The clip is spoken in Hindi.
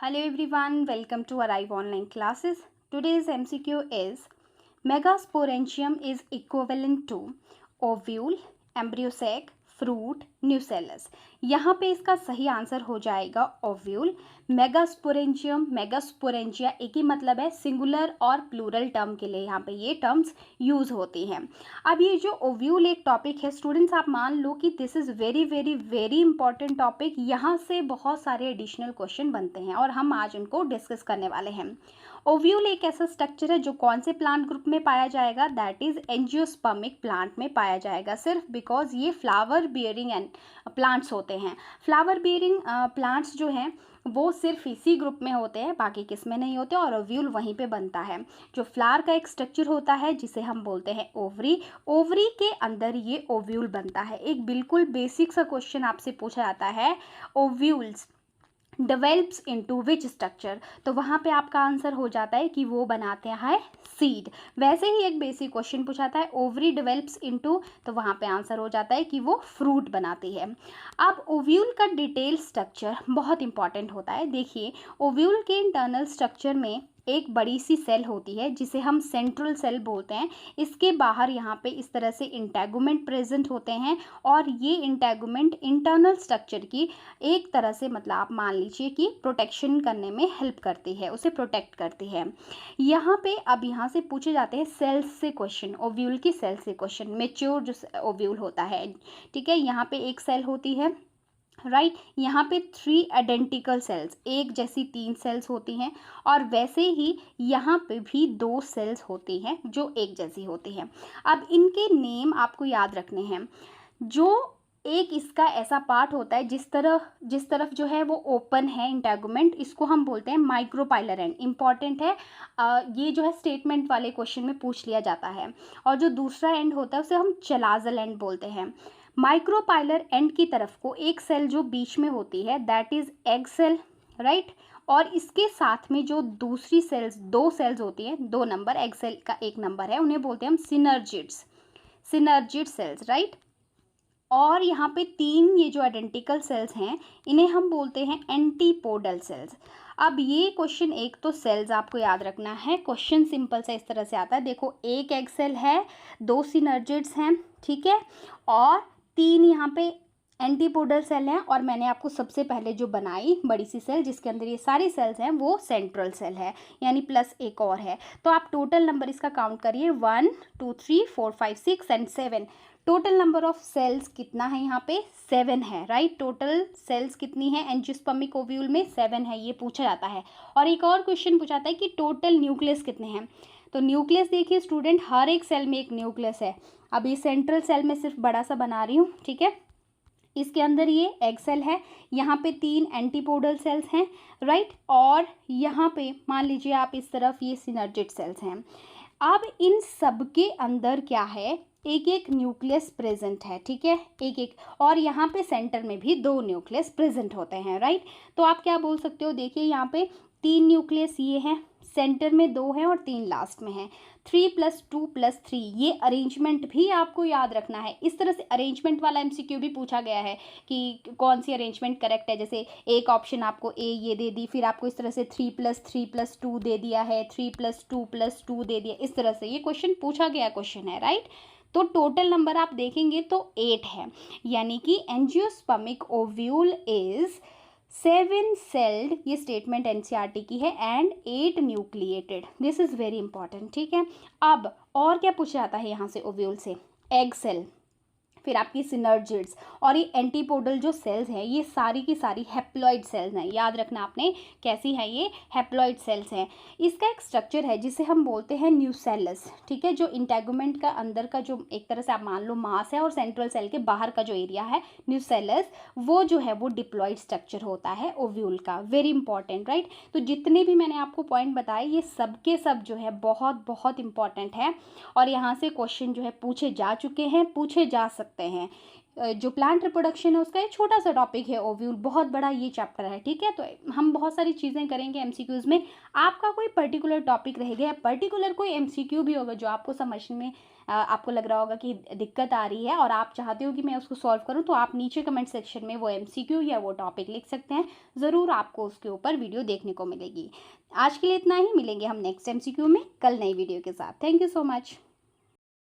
Hello everyone, welcome to Arrive Online Classes. Today's MCQ is Megasporangium is equivalent to ovule, embryo sac, fruit, nucellus. यहाँ पे इसका सही आंसर हो जाएगा ओव्यूल। मेगास्पोरेंजिया एक ही मतलब है, सिंगुलर और प्लूरल टर्म के लिए यहाँ पे ये टर्म्स यूज होती हैं। अब ये जो ओव्यूल एक टॉपिक है स्टूडेंट्स, आप मान लो कि this is very very very important topic. यहाँ से बहुत सारे एडिशनल क्वेश्चन बनते हैं और हम आज उनको डिस्कस करने वाले हैं। ओव्यूल एक ऐसा स्ट्रक्चर है जो कौन से प्लांट ग्रुप में पाया जाएगा, दैट इज एंजियोस्पर्मिक प्लांट में पाया जाएगा, सिर्फ बिकॉज ये फ्लावर बियरिंग एंड प्लांट्स होते हैं। फ्लावर बियरिंग प्लांट्स जो हैं वो सिर्फ इसी ग्रुप में होते हैं, बाकी किस में नहीं होते, और ओव्यूल वहीं पे बनता है। जो फ्लावर का एक स्ट्रक्चर होता है जिसे हम बोलते हैं ओवरी, ओवरी के अंदर ये ओव्यूल बनता है। एक बिल्कुल बेसिक सा क्वेश्चन आपसे पूछा जाता है, ovules develops into which structure, तो वहाँ पे आपका आंसर हो जाता है कि वो बनाते हैं सीड। वैसे ही एक बेसिक क्वेश्चन पूछाता है ओवरी डेवलप्स इनटू, तो वहाँ पे आंसर हो जाता है कि वो फ्रूट बनाती है। अब ओव्यूल का डिटेल स्ट्रक्चर बहुत इंपॉर्टेंट होता है। देखिए, ओव्यूल के इंटरनल स्ट्रक्चर में एक बड़ी सी सेल होती है जिसे हम सेंट्रल सेल बोलते हैं। इसके बाहर यहाँ पे इस तरह से इंटेगुमेंट प्रेजेंट होते हैं और ये इंटेगुमेंट इंटरनल स्ट्रक्चर की एक तरह से मतलब आप मान लीजिए कि प्रोटेक्शन करने में हेल्प करती है, उसे प्रोटेक्ट करती है। यहाँ पे अब यहाँ से पूछे जाते हैं सेल्स से क्वेश्चन, ओव्यूल की सेल से क्वेश्चन। मेच्योर जो ओव्यूल होता है, ठीक है, यहाँ पे एक सेल होती है, राइट यहाँ पे 3 आइडेंटिकल सेल्स, एक जैसी 3 सेल्स होती हैं, और वैसे ही यहाँ पे भी 2 सेल्स होती हैं जो एक जैसी होती हैं। अब इनके नेम आपको याद रखने हैं। जो एक इसका ऐसा पार्ट होता है जिस तरफ जो है वो ओपन है इंटेगुमेंट, इसको हम बोलते हैं माइक्रोपाइलर एंड। इंपॉर्टेंट है, ये जो है स्टेटमेंट वाले क्वेश्चन में पूछ लिया जाता है। और जो दूसरा एंड होता है उसे हम चलाजल एंड बोलते हैं। माइक्रोपाइलर एंड की तरफ को एक सेल जो बीच में होती है that is egg cell, right. और इसके साथ में जो दूसरी सेल्स, 2 सेल्स होती हैं, 2 नंबर, एग सेल का 1 नंबर है, उन्हें बोलते हैं हम सिनर्जिड सेल्स, राइट। और यहाँ पे 3 ये जो आइडेंटिकल सेल्स हैं इन्हें हम बोलते हैं एंटीपोडल सेल्स। अब ये क्वेश्चन, एक तो सेल्स आपको याद रखना है, क्वेश्चन सिंपल सा इस तरह से आता है। देखो, एक एग सेल है, 2 सिनर्जिड्स हैं, ठीक है, और 3 यहाँ पे एंटीपोडल सेल हैं, और मैंने आपको सबसे पहले जो बनाई बड़ी सी सेल जिसके अंदर ये सारी सेल्स हैं वो सेंट्रल सेल है, यानी प्लस एक और है। तो आप टोटल नंबर इसका काउंट करिए, 1 2 3 4 5 6 and 7। Total number of cells कितना है यहाँ पे, 7 है, राइट। टोटल सेल्स कितनी है एंजियोस्पर्मिक ओव्यूल में, 7 है, ये पूछा जाता है। और एक और क्वेश्चन पूछा जाता है कि टोटल न्यूक्लियस कितने हैं। तो न्यूक्लियस देखिए स्टूडेंट, हर एक सेल में एक न्यूक्लियस है। अब ये सेंट्रल सेल में सिर्फ बड़ा सा बना रही हूँ, ठीक है। इसके अंदर ये एग सेल है, यहाँ पे 3 एंटीपोडल सेल्स हैं, राइट। और यहाँ पे मान लीजिए आप इस तरफ ये सिनर्जिड सेल्स हैं। अब इन सब के अंदर क्या है, एक एक न्यूक्लियस प्रेजेंट है, ठीक है, एक एक, और यहाँ पे सेंटर में भी 2 न्यूक्लियस प्रेजेंट होते हैं, राइट। तो आप क्या बोल सकते हो, देखिए यहाँ पे 3 न्यूक्लियस ये हैं, सेंटर में 2 हैं और 3 लास्ट में हैं। 3 + 2 + 3, ये अरेंजमेंट भी आपको याद रखना है। इस तरह से अरेंजमेंट वाला MCQ भी पूछा गया है कि कौन सी अरेंजमेंट करेक्ट है। जैसे एक ऑप्शन आपको ए ये दे दी, फिर आपको इस तरह से 3 + 3 + 2 दे दिया है, 3 + 2 + 2 दे दिया, इस तरह से ये क्वेश्चन पूछा गया क्वेश्चन है, राइट। तो टोटल नंबर आप देखेंगे तो 8 है, यानी कि एंजियोस्पर्मिक ओव्यूल इज 7 सेल्ड, ये स्टेटमेंट NCERT की है, and 8 nucleated. This is very important, ठीक है। अब और क्या पूछा जाता है यहाँ से ओव्यूल से, एग सेल, फिर आपकी सिनर्जिड्स, और ये एंटीपोडल जो सेल्स हैं ये सारी की सारी हैप्लॉइड सेल्स हैं। याद रखना आपने कैसी है, ये हैप्लॉइड सेल्स हैं। इसका एक स्ट्रक्चर है जिसे हम बोलते हैं न्यूसेलस, ठीक है। जो इंटेगुमेंट का अंदर का जो एक तरह से आप मान लो मास है, और सेंट्रल सेल के बाहर का जो एरिया है न्यूसेलस, वो जो है वो डिप्लॉइड स्ट्रक्चर होता है ओव्यूल का। Very important, right. तो जितने भी मैंने आपको पॉइंट बताए ये सब के सब जो है बहुत बहुत इंपॉर्टेंट है, और यहाँ से क्वेश्चन जो है पूछे जा चुके हैं, पूछे जा सकते हैं। जो प्लांट रिप्रोडक्शन है उसका एक छोटा सा टॉपिक है ओव्यूल, बहुत बड़ा ये चैप्टर है, ठीक है। तो हम बहुत सारी चीज़ें करेंगे एमसीक्यूज़ में। आपका कोई पर्टिकुलर टॉपिक रह गया, पर्टिकुलर कोई एमसीक्यू भी होगा जो आपको समझ में आपको लग रहा होगा कि दिक्कत आ रही है और आप चाहते हो कि मैं उसको सॉल्व करूं, तो आप नीचे कमेंट सेक्शन में वो एमसीक्यू या वो टॉपिक लिख सकते हैं। ज़रूर आपको उसके ऊपर वीडियो देखने को मिलेगी। आज के लिए इतना ही, मिलेंगे हम नेक्स्ट एमसीक्यू में कल नई वीडियो के साथ। Thank you so much.